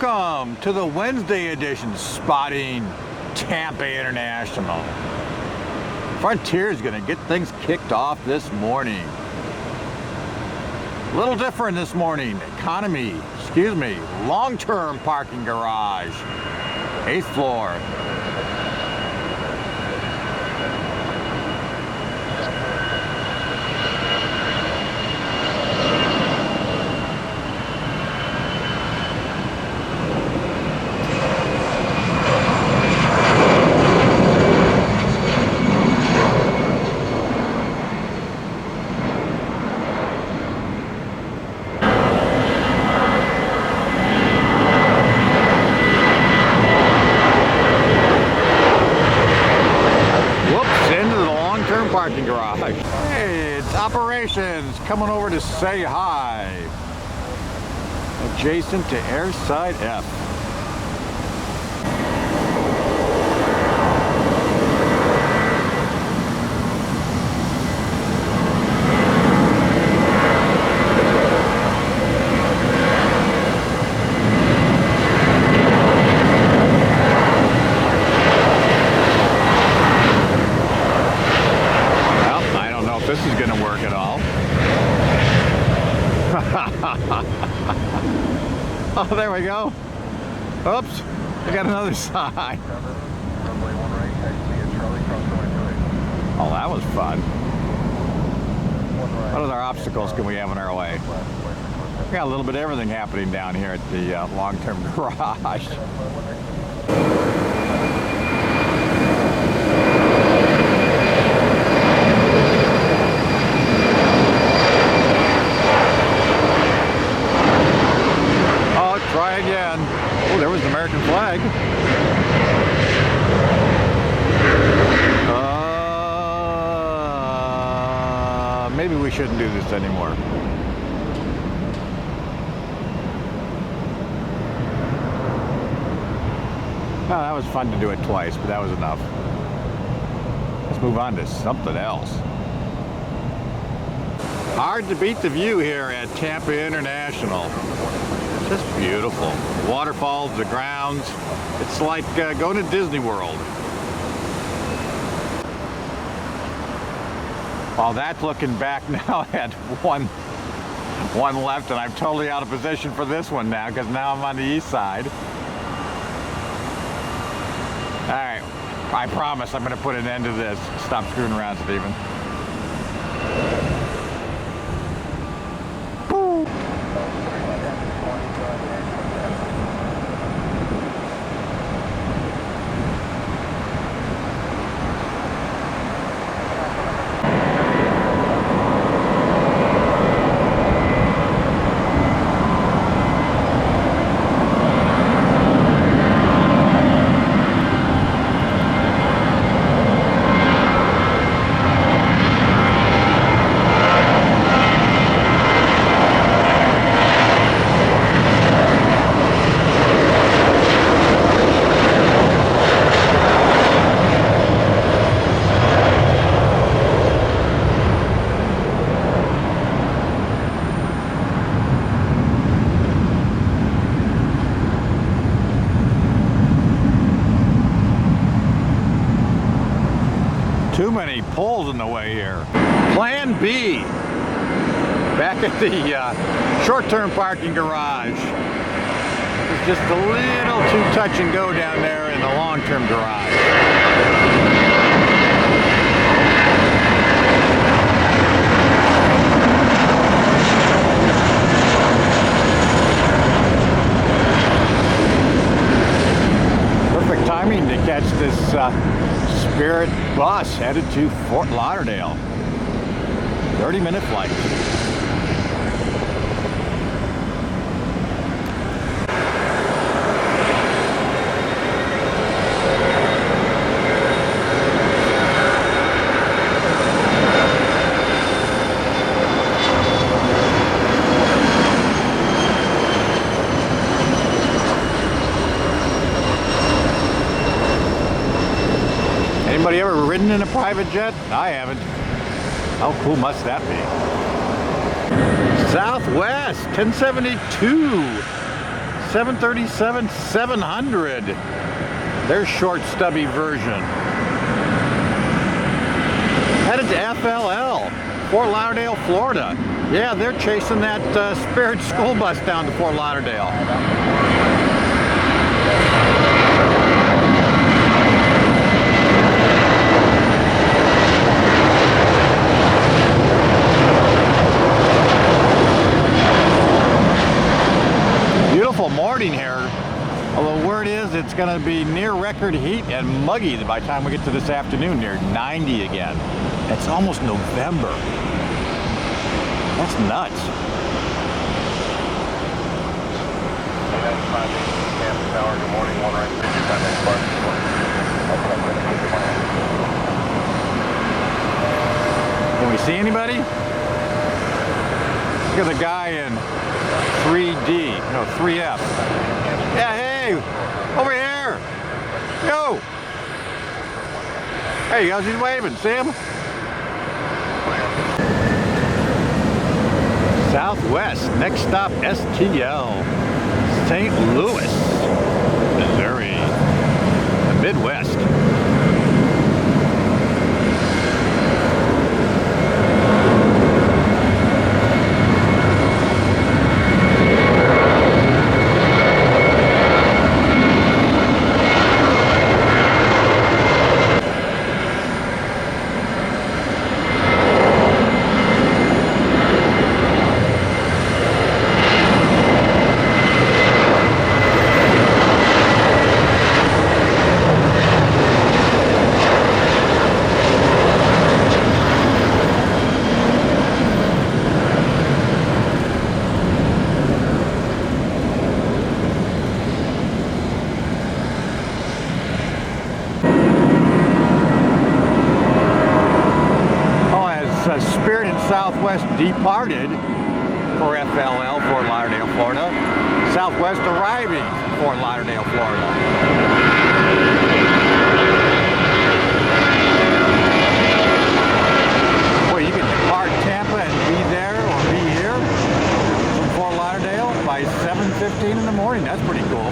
Welcome to the Wednesday edition spotting Tampa International. Frontier is going to get things kicked off this morning. A little different this morning. Long-term parking garage. 8th floor. Parking garage. Hey, it's operations coming over to say hi. Adjacent to Airside F. This is going to work at all. Oh, there we go. Oops, I got another sign. Oh, that was fun. What other obstacles can we have in our way? We got a little bit of everything happening down here at the long-term garage. Try again. Oh, there was the American flag. Maybe we shouldn't do this anymore. Oh, that was fun to do it twice, but that was enough. Let's move on to something else. Hard to beat the view here at Tampa International. Just beautiful. Waterfalls, the grounds. It's like going to Disney World. Well, that's looking back now at one left, and I'm totally out of position for this one now because now I'm on the east side. All right, I promise I'm going to put an end to this. Stop screwing around, Stephen. Too many poles in the way here. Plan B. Back at the short-term parking garage. It's just a little too touch and go down there in the long-term garage. Perfect timing to catch this Spirit bus headed to Fort Lauderdale. 30-minute flight. Anybody ever ridden in a private jet? I haven't. How cool must that be? Southwest 1072 737-700. Their short, stubby version. Headed to FLL, Fort Lauderdale, Florida. Yeah, they're chasing that Spirit school bus down to Fort Lauderdale. Beautiful morning here. Although word is it's going to be near record heat and muggy by the time we get to this afternoon, near 90 again. It's almost November. That's nuts. Good morning, Can we see anybody? Look at the guy in 3D, no, 3F. Yeah, hey, over here. Yo. Hey, how's he waving? See him? Southwest, next stop STL, St. Louis, Missouri, the Midwest. Spirit and Southwest departed for FLL, Fort Lauderdale, Florida. Southwest arriving, Fort Lauderdale, Florida. Well, you can depart Tampa and be there or be here from Fort Lauderdale by 7:15 in the morning. That's pretty cool.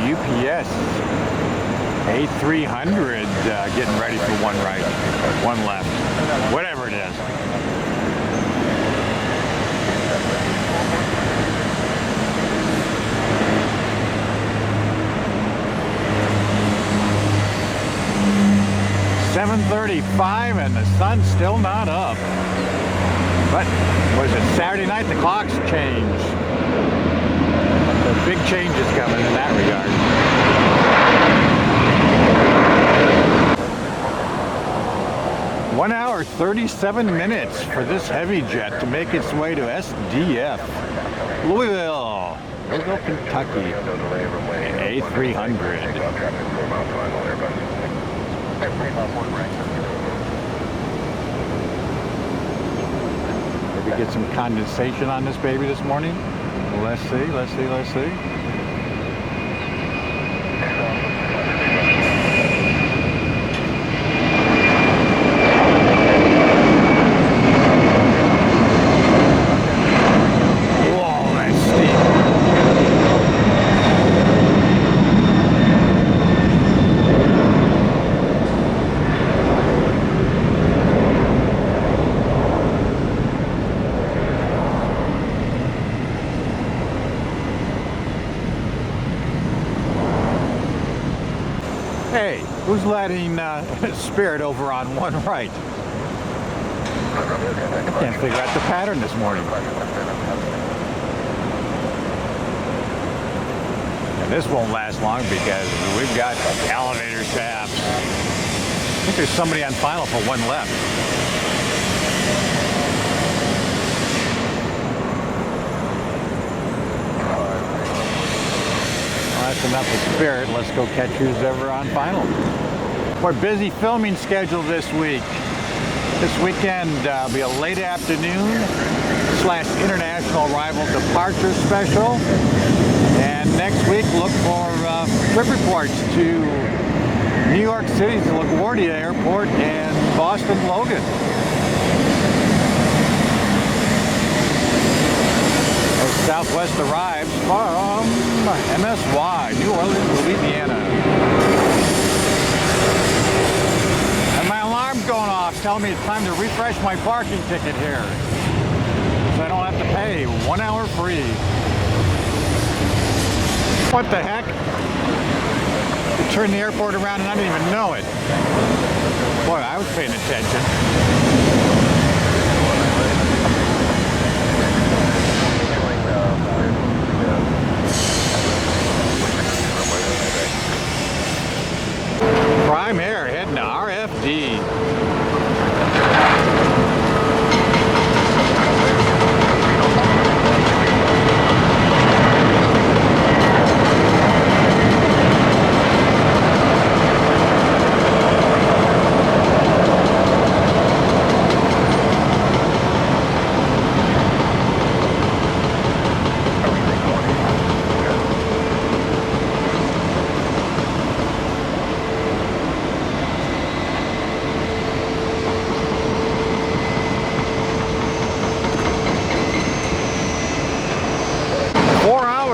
UPS A300 getting ready for one right, one left, whatever it is. .35 and the sun's still not up. But was it Saturday night? The clocks changed. So big changes coming in that regard. 1 hour 37 minutes for this heavy jet to make its way to SDF, Louisville, Kentucky, A300. Maybe get some condensation on this baby this morning. Let's see, let's see, let's see. Who's letting Spirit over on one right? I can't figure out the pattern this morning. And this won't last long because we've got elevator shafts. I think there's somebody on final for one left. Well, that's enough of Spirit. Let's go catch who's ever on final. We're busy filming schedule this week. This weekend will be a late afternoon / international arrival departure special. And next week, look for trip reports to New York City's LaGuardia Airport and Boston Logan. As Southwest arrives from MSY, New Orleans, Louisiana. And my alarm's going off telling me it's time to refresh my parking ticket here. So I don't have to pay 1 hour free. What the heck? You turn the airport around and I didn't even know it. Boy, I was paying attention. Prime Air heading to RFD.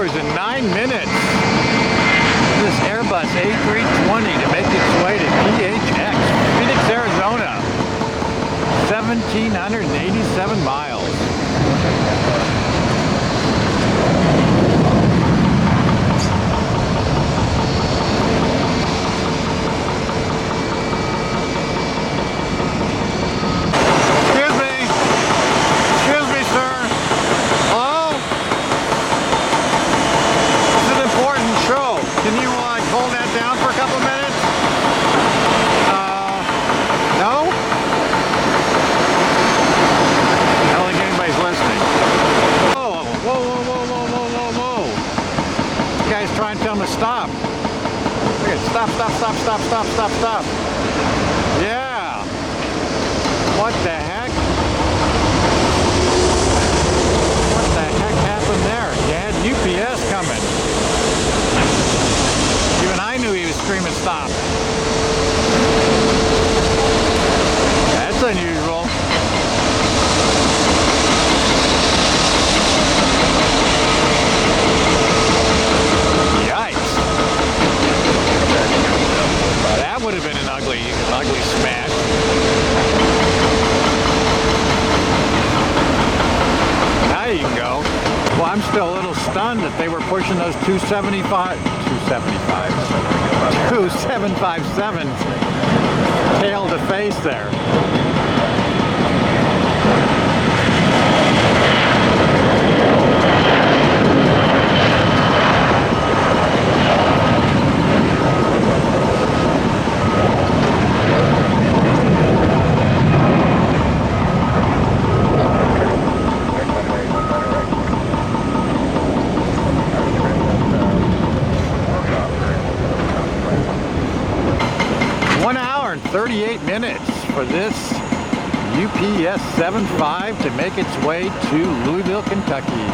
And 9 minutes. This Airbus A320 to make its way to PHX, Phoenix, Arizona. 1,787 miles. Try and tell them to stop. Okay, stop, stop, stop, stop, stop, stop, stop. Yeah. What the heck? What the heck happened there? You had UPS coming. Even I knew he was screaming stop. That's unusual. That would have been an ugly smash. Now you can go. Well, I'm still a little stunned that they were pushing those 2757s tail to face there. And 38 minutes for this UPS 75 to make its way to Louisville, Kentucky.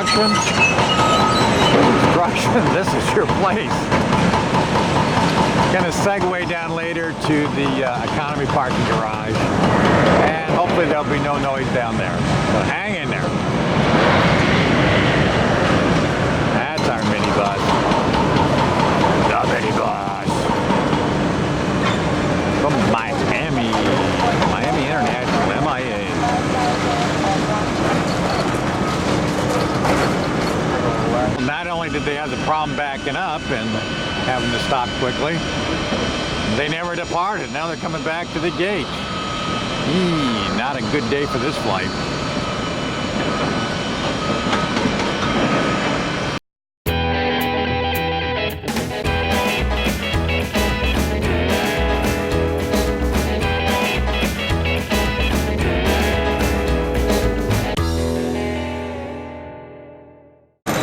construction, this is your place. Gonna segue down later to the economy parking garage, and hopefully there'll be no noise down there. So hang in there. That's our minibus. The minibus. From Miami International, MIA. Not only did they have the problem backing up and having to stop quickly, they never departed. Now they're coming back to the gate. Not a good day for this flight.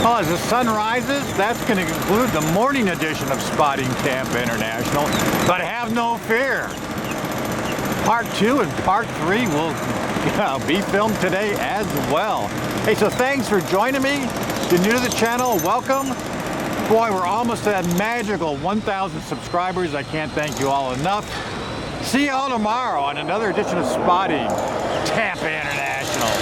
Well, as the sun rises, that's going to conclude the morning edition of Spotting Camp International. But have no fear. Part 2 and Part 3 will be filmed today as well. Hey, so thanks for joining me. If you're new to the channel, welcome. Boy, we're almost at that magical 1,000 subscribers. I can't thank you all enough. See you all tomorrow on another edition of Spotting Camp International.